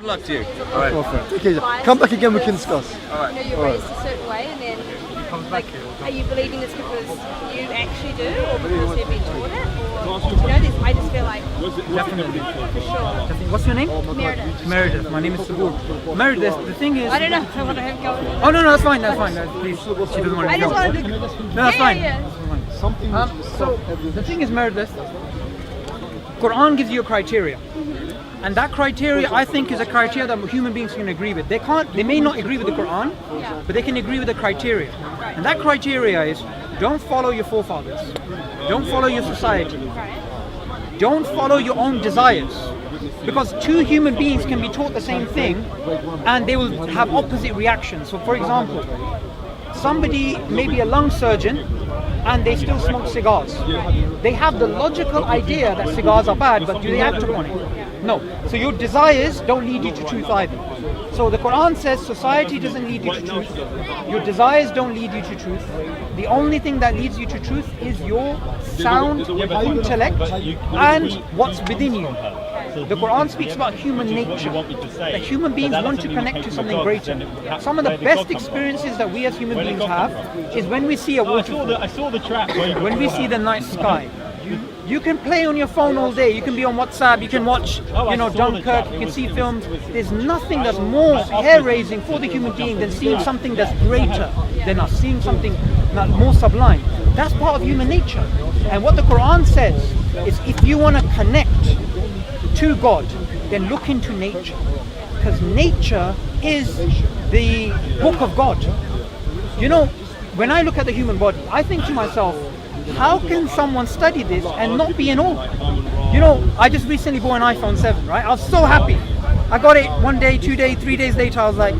Good luck to you. All right. Perfect. Okay, come back again, we can discuss. All right. You're raised a certain way, and then like, are you believing this because you actually do, or because you've been taught it, or this? I just feel like Definitely. for sure. What's your name? Meredith. Meredith. My name is Subboor. Meredith, the thing is... I don't know if I want to have go. Oh, no, that's fine. Please. She doesn't want I to just go. wanted to. No, that's fine. Yeah. So, the thing is, Meredith, Quran gives you a criteria. And that criteria, I think, is a criteria that human beings can agree with. They may not agree with the Quran, but they can agree with the criteria. And that criteria is, don't follow your forefathers. Don't follow your society. Don't follow your own desires. Because two human beings can be taught the same thing, and they will have opposite reactions. So, for example, somebody may be a lung surgeon, and they still smoke cigars. They have the logical idea that cigars are bad, but do they act upon it? No. So your desires don't lead you to truth either. So the Quran says society doesn't lead you to truth. Your desires don't lead you to truth. The only thing that leads you to truth is your sound intellect and what's within you. The Quran speaks about human nature, that human beings want to connect to something greater. Some of the best experiences that we as human beings have is when we see a waterfall, when we see the night sky. You can play on your phone all day, you can be on WhatsApp, you can watch, Dunkirk, you can see films. There's nothing that's more hair-raising for the human being than seeing something that's greater than us, seeing something more sublime. That's part of human nature. And what the Quran says is, if you want to connect to God, then look into nature. Because nature is the book of God. When I look at the human body, I think to myself, how can someone study this and not be in awe? I just recently bought an iPhone 7, right? I was so happy. I got it 1 day, 2 days, 3 days later, I was like,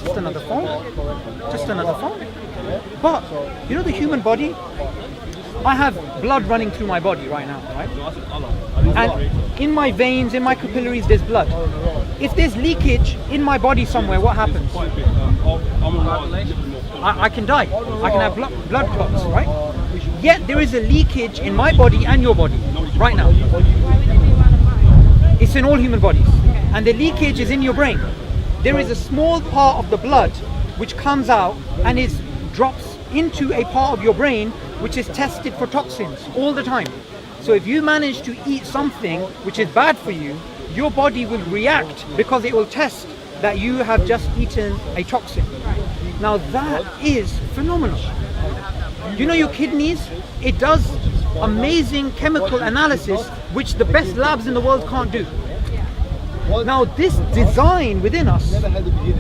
just another phone? Just another phone? But, the human body, I have blood running through my body right now, right? And in my veins, in my capillaries, there's blood. If there's leakage in my body somewhere, what happens? I can die. I can have blood clots, right? Yet there is a leakage in my body and your body right now. It's in all human bodies. And the leakage is in your brain. There is a small part of the blood which comes out and drops into a part of your brain which is tested for toxins all the time. So if you manage to eat something which is bad for you, your body will react because it will test that you have just eaten a toxin. Now that is phenomenal. Your kidneys, it does amazing chemical analysis which the best labs in the world can't do. Now this design within us,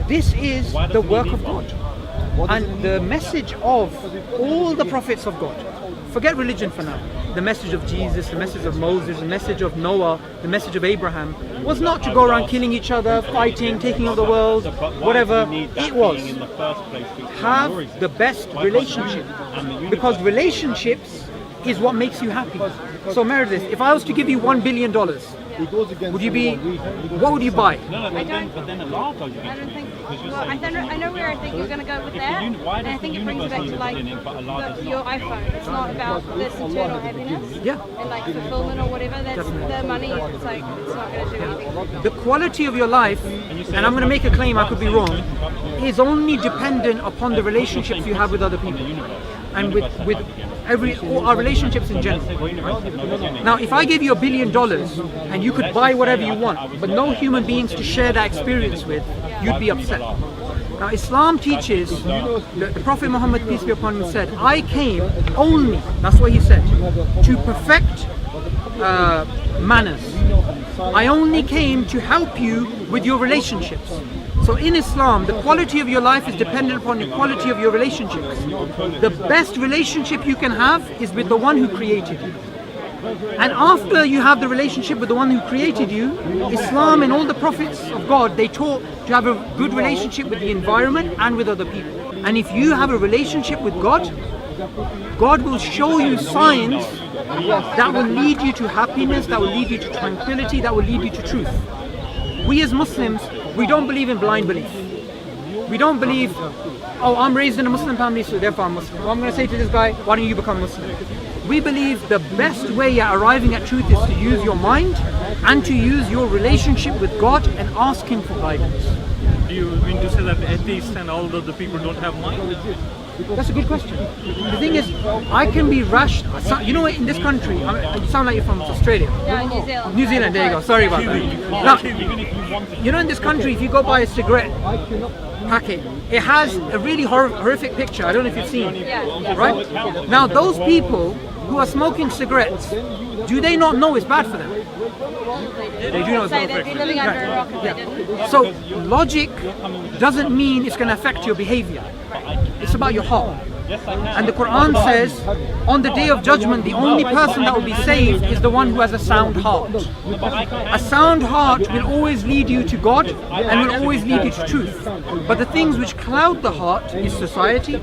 this is the work of God. And the message of all the prophets of God, forget religion for now, the message of Jesus, the message of Moses, the message of Noah, the message of Abraham, was not to go around killing each other, fighting, taking over the world, whatever. It was have the best relationship, because relationships is what makes you happy. So Meredith, if I was to give you $1 billion, what would you buy? I don't think. Well, I know where I think you're going to go with that, and I think it brings it back to your iPhone. It's not about this internal happiness and fulfillment or whatever. That's the money. It's not going to do anything. The quality of your life, and I'm going to make a claim, I could be wrong, is only dependent upon the relationships you have with other people, and with all our relationships in general. Right? Now, if I gave you $1 billion and you could buy whatever you want, but no human beings to share that experience with, you'd be upset. Now, Islam teaches, the Prophet Muhammad, peace be upon him, said, I came only, that's what he said, to perfect manners. I only came to help you with your relationships. So in Islam, the quality of your life is dependent upon the quality of your relationships. The best relationship you can have is with the one who created you. And after you have the relationship with the one who created you, Islam and all the prophets of God, they taught to have a good relationship with the environment and with other people. And if you have a relationship with God, God will show you signs that will lead you to happiness, that will lead you to tranquility, that will lead you to truth. We as Muslims, we don't believe in blind belief. We don't believe, I'm raised in a Muslim family, so therefore I'm Muslim. I'm going to say to this guy, why don't you become Muslim? We believe the best way at arriving at truth is to use your mind and to use your relationship with God and ask Him for guidance. Do you mean to say that atheists and all the people don't have mind? That's a good question. The thing is, I can be rushed. You know what, in this country, you sound like you're from Australia. No, New Zealand. New Zealand, there you go. Sorry about that. Now, you know, in this country, if you go buy a cigarette packet, it has a really horrific picture. I don't know if you've seen it. Yeah. Right? Now, those people who are smoking cigarettes, do they not know it's bad for them? They do know it's Say bad. they'd be living under a rock if they didn't. So, logic doesn't mean it's going to affect your behavior. It's about your heart. And the Quran says, on the day of judgment, the only person that will be saved is the one who has a sound heart. A sound heart will always lead you to God and will always lead you to truth. But the things which cloud the heart is society,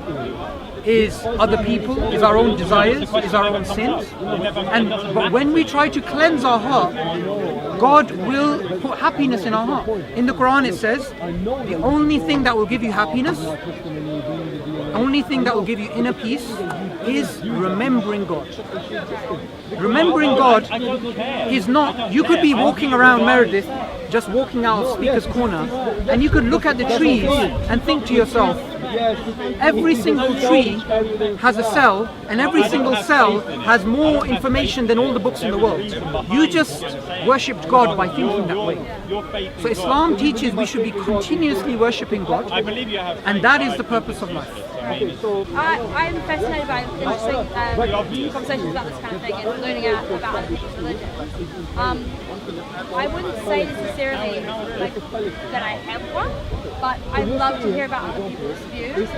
is other people, is our own desires, is our own sins. But when we try to cleanse our heart, God will put happiness in our heart. In the Quran it says, the only thing that will give you happiness, only thing that will give you inner peace is remembering God. Remembering God is not, you could be walking around Meredith, just walking out of Speaker's Corner, and you could look at the trees and think to yourself, every single tree has a cell, and every single cell has more information than all the books in the world. You just worshipped God by thinking that way. So Islam teaches we should be continuously worshipping God, and that is the purpose of life. I'm fascinated by interesting conversations about this kind of thing and learning out about other people's religions. I wouldn't say necessarily like that I have one, but I'd love to hear about other people's views.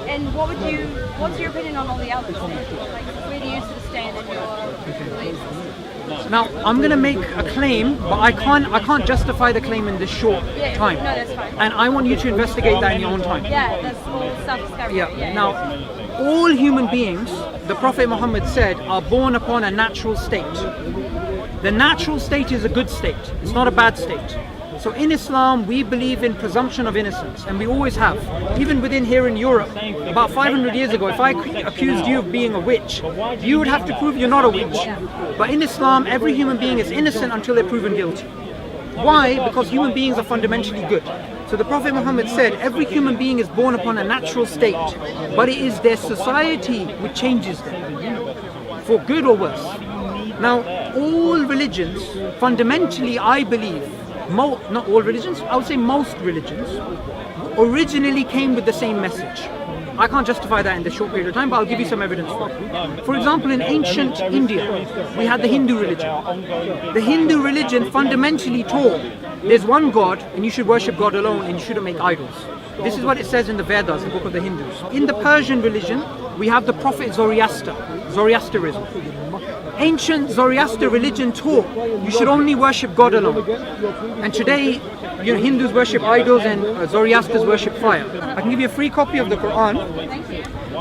And what's your opinion on all the others? Like, where do you sort of stand in your beliefs? Now, I'm going to make a claim, but I can't justify the claim in this short time. No, that's fine. And I want you to investigate that in your own time. Yeah, that's all self-discovery. Yeah. Now, all human beings, the Prophet Muhammad said, are born upon a natural state. The natural state is a good state. It's not a bad state. So in Islam, we believe in presumption of innocence, and we always have. Even within here in Europe, about 500 years ago, if I accused you of being a witch, you would have to prove you're not a witch. But in Islam, every human being is innocent until they're proven guilty. Why? Because human beings are fundamentally good. So the Prophet Muhammad said, every human being is born upon a natural state, but it is their society which changes them, for good or worse. Now, all religions, fundamentally, I believe, not all religions, I would say most religions, originally came with the same message. I can't justify that in this short period of time, but I'll give you some evidence for it. For example, in ancient India, we had the Hindu religion. The Hindu religion fundamentally taught there's one God, and you should worship God alone, and you shouldn't make idols. This is what it says in the Vedas, the book of the Hindus. In the Persian religion, we have the prophet Zoroastrianism. Ancient Zoroaster religion taught you should only worship God alone. And today, Hindus worship idols and Zoroasters worship fire. I can give you a free copy of the Quran.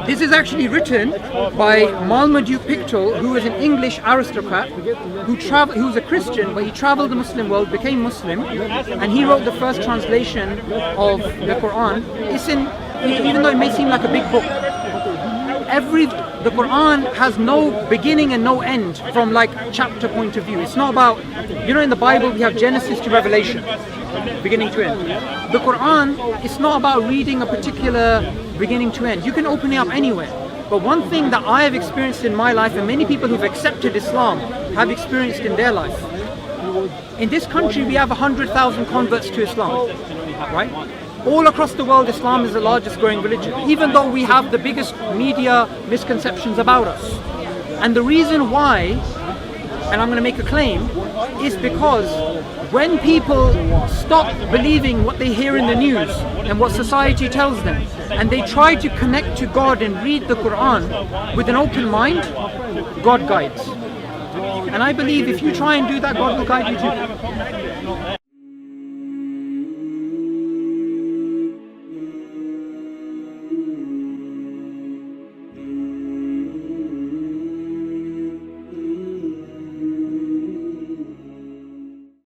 This is actually written by Marmaduke Pictou, who is an English aristocrat who was a Christian, but he traveled the Muslim world, became Muslim, and he wrote the first translation of the Quran. Even though it may seem like a big book, the Quran has no beginning and no end from like chapter point of view. It's not about, in the Bible we have Genesis to Revelation, beginning to end. The Quran, it's not about reading a particular beginning to end. You can open it up anywhere. But one thing that I have experienced in my life, and many people who've accepted Islam have experienced in their life, in this country we have 100,000 converts to Islam, right? All across the world, Islam is the largest growing religion, even though we have the biggest media misconceptions about us. And the reason why, and I'm going to make a claim, is because when people stop believing what they hear in the news and what society tells them, and they try to connect to God and read the Quran with an open mind, God guides. And I believe if you try and do that, God will guide you too.